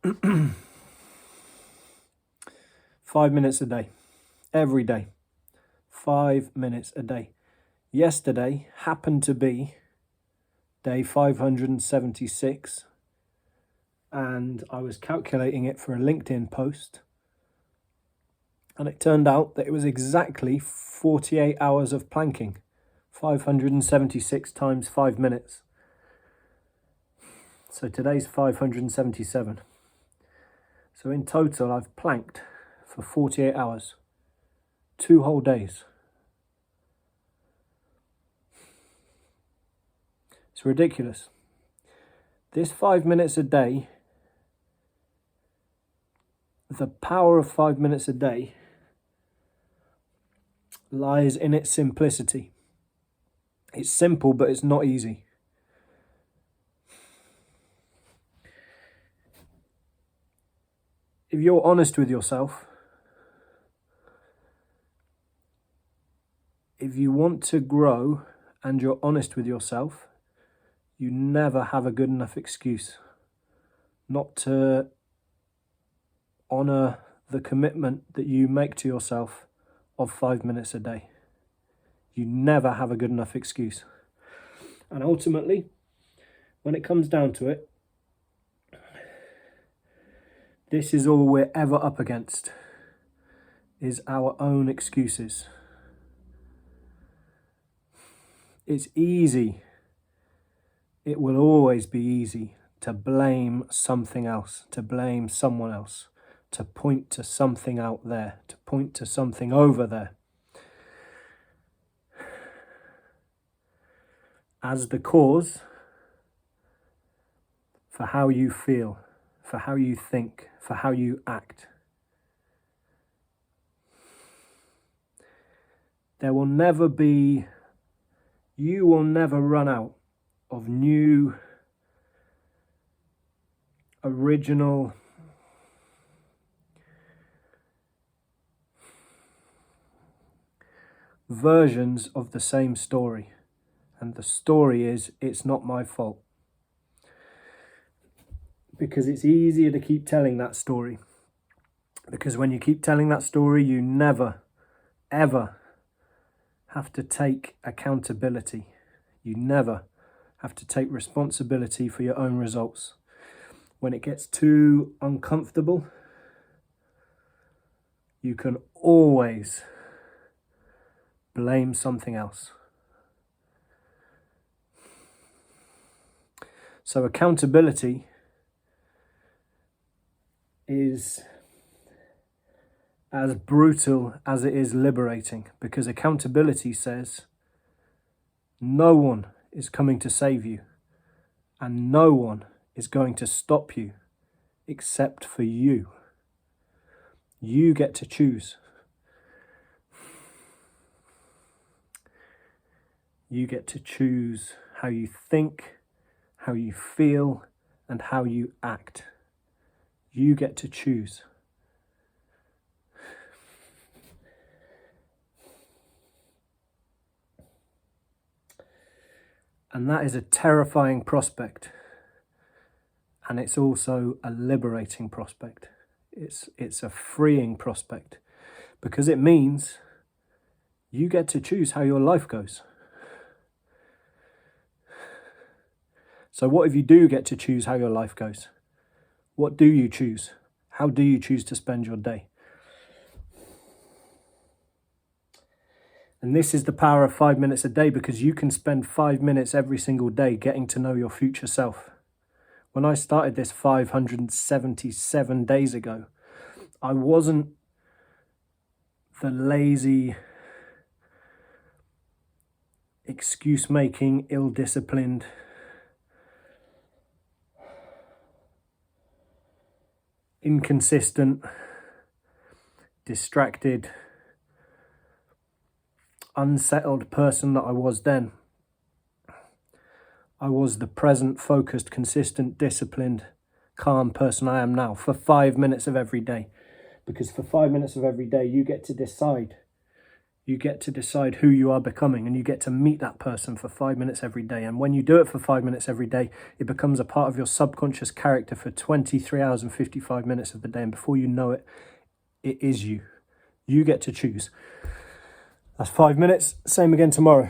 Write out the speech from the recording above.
5 minutes a day, every day, 5 minutes a day. Yesterday happened to be day 576, and I was calculating it for a LinkedIn post, and it turned out that it was exactly 48 hours of planking, 576 times 5 minutes. So today's 577. So in total, I've planked for 48 hours, 2 whole days. It's ridiculous. This 5 minutes a day, the power of 5 minutes a day lies in its simplicity. It's simple, but it's not easy. If you're honest with yourself, if you want to grow and you're honest with yourself, you never have a good enough excuse not to honor the commitment that you make to yourself of 5 minutes a day. You never have a good enough excuse. And ultimately, when it comes down to it, this is all we're ever up against, is our own excuses. It's easy. It will always be easy to blame something else, to blame someone else, to point to something out there, to point to something over there as the cause for how you feel, for how you think, for how you act. You will never run out of new, original, versions of the same story. And the story is, it's not my fault. Because it's easier to keep telling that story. Because when you keep telling that story, you never, ever have to take accountability. You never have to take responsibility for your own results. When it gets too uncomfortable, you can always blame something else. So accountability is as brutal as it is liberating, because accountability says no one is coming to save you and no one is going to stop you except for you. You get to choose. You get to choose how you think, how you feel, and how you act. You get to choose. And that is a terrifying prospect. And it's also a liberating prospect. It's a freeing prospect, because it means you get to choose how your life goes. So what if you do get to choose how your life goes? What do you choose? How do you choose to spend your day? And this is the power of 5 minutes a day, because you can spend 5 minutes every single day getting to know your future self. When I started this 577 days ago, I wasn't the lazy, excuse-making, ill-disciplined, inconsistent, distracted, unsettled person that I was then. I was the present, focused, consistent, disciplined, calm person I am now for 5 minutes of every day. Because for 5 minutes of every day, you get to decide You get to decide who you are becoming, and you get to meet that person for 5 minutes every day. And when you do it for 5 minutes every day, it becomes a part of your subconscious character for 23 hours and 55 minutes of the day. And before you know it, it is you. You get to choose. That's 5 minutes. Same again tomorrow.